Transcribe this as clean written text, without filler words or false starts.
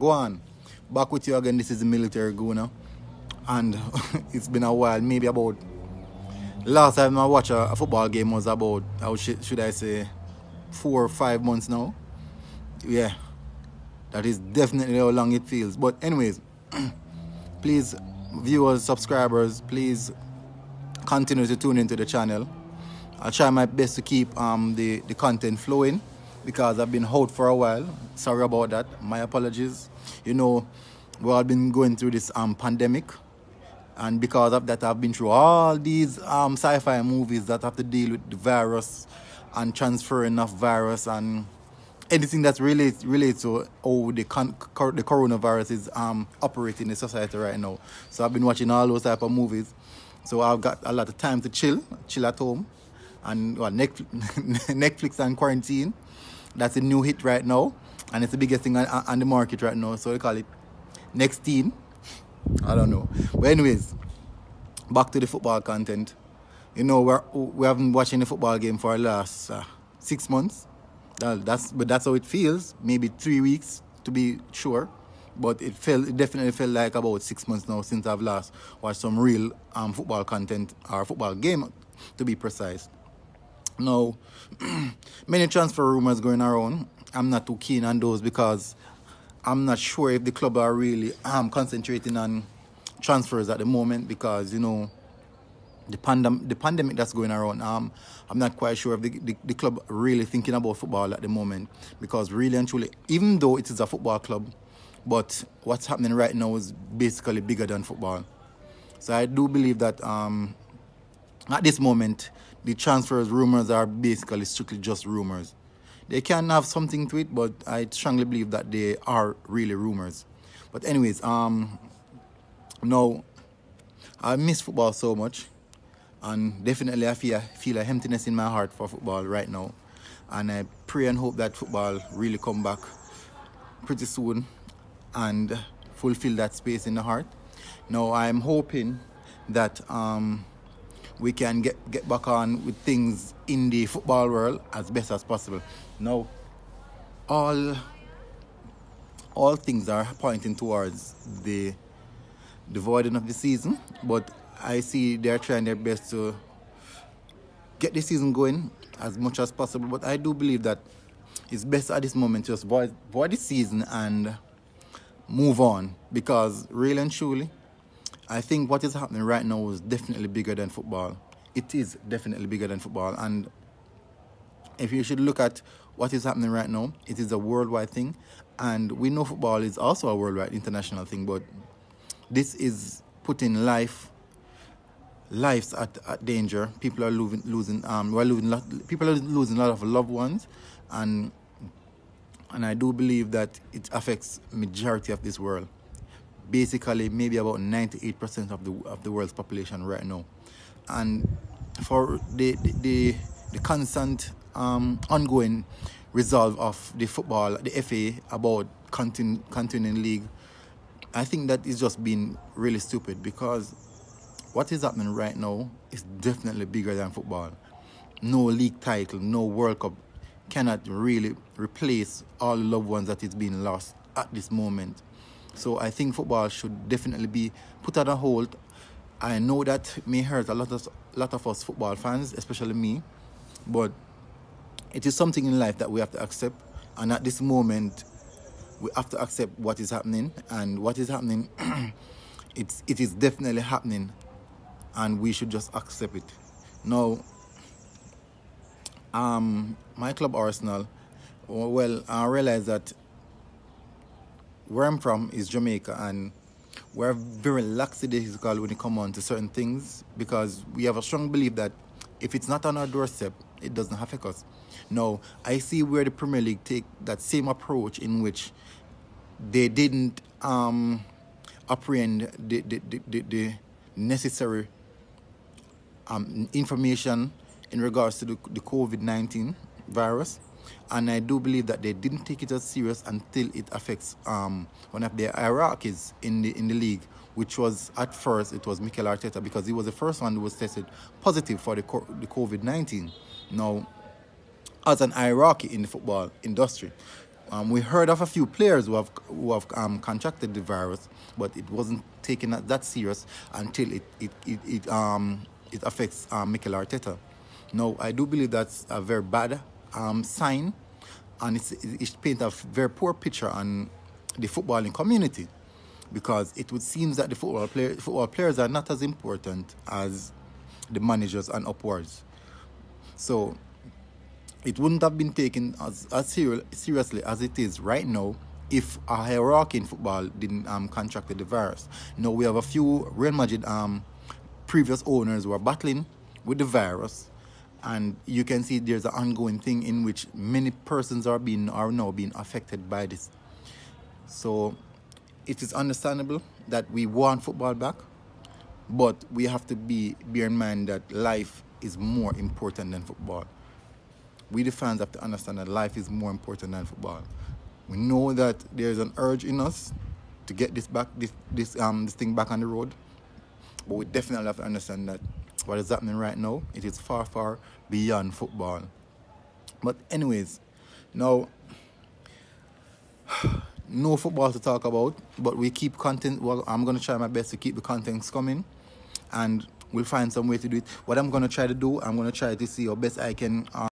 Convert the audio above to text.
Go on. Back with you again. This is the Military Guna. And it's been a while, maybe about... Last time I watched a football game was about, how should I say, 4 or 5 months now. Yeah, that is definitely how long it feels. But anyways, please, viewers, subscribers, please continue to tune into the channel. I'll try my best to keep the content flowing because I've been out for a while. Sorry about that. My apologies. You know, we've all been going through this pandemic. And because of that, I've been through all these sci-fi movies that have to deal with the virus and transferring of virus and anything that's related to how the coronavirus is operating in society right now. So I've been watching all those type of movies. So I've got a lot of time to chill at home. And Netflix and quarantine. That's a new hit right now. And it's the biggest thing on the market right now. So they call it Nexteen. I don't know. But anyways, back to the football content. You know, we haven't been watching the football game for the last 6 months. But that's how it feels. Maybe 3 weeks to be sure. But it definitely felt like about 6 months now since I've last watched some real football content or football game, to be precise. Now, many transfer rumors going around. I'm not too keen on those because I'm not sure if the club are really concentrating on transfers at the moment because, you know, the pandemic that's going around. I'm not quite sure if the club are really thinking about football at the moment because really and truly, even though it is a football club, but what's happening right now is basically bigger than football. So I do believe that at this moment, the transfers rumors are basically strictly just rumors. They can have something to it, but I strongly believe that they are really rumors. But anyways, now I miss football so much, and definitely I feel a emptiness in my heart for football right now. And I pray and hope that football really come back pretty soon and fulfill that space in the heart. Now I'm hoping that we can get back on with things in the football world as best as possible. Now, all things are pointing towards the voiding of the season, but I see they're trying their best to get the season going as much as possible. But I do believe that it's best at this moment to just void the season and move on because really and truly, I think what is happening right now is definitely bigger than football. It is definitely bigger than football. And if you should look at what is happening right now, it is a worldwide thing. And we know football is also a worldwide international thing, but this is putting lives at danger. People are losing people are losing a lot of loved ones, and I do believe that it affects majority of this world. Basically, maybe about 98% of the world's population right now, and for the constant ongoing resolve of the FA about continuing league, I think that is just being really stupid because what is happening right now is definitely bigger than football. No league title, no World Cup cannot really replace all the loved ones that is being lost at this moment. So I think football should definitely be put on a hold. I know that may hurt a lot of us football fans, especially me, but it is something in life that we have to accept. And at this moment, we have to accept what is happening. And what is happening, it is definitely happening, and we should just accept it. Now, my club Arsenal, well, I realize that where I'm from is Jamaica, and we're very lackadaisical when it comes on to certain things because we have a strong belief that if it's not on our doorstep, it doesn't affect us. Now, I see where the Premier League take that same approach in which they didn't apprehend the necessary information in regards to the COVID-19 virus. And I do believe that they didn't take it as serious until it affects one of their hierarchies in the league, which was at first it was Mikel Arteta because he was the first one who was tested positive for the COVID-19. Now, as an hierarchy in the football industry, We heard of a few players who have contracted the virus, but it wasn't taken that serious until it affects Mikel Arteta. Now, I do believe that's a very bad sign, and it paints a very poor picture on the footballing community, because it would seem that the football players are not as important as the managers and upwards. So it wouldn't have been taken as seriously as it is right now if a hierarchy in football didn't contract the virus. Now, we have a few Real Madrid previous owners who are battling with the virus, and you can see there's an ongoing thing in which many persons are now being affected by this. So it is understandable that we want football back, but we have to bear in mind that life is more important than football. We the fans have to understand that life is more important than football. We know that there's an urge in us to get this thing back on the road, but we definitely have to understand that what is happening right now, it is far, far beyond football. But anyways, now no football to talk about, but we keep content. Well, I'm gonna try my best to keep the contents coming, and we'll find some way to do it. What I'm gonna try to do, I'm gonna try to see how best I can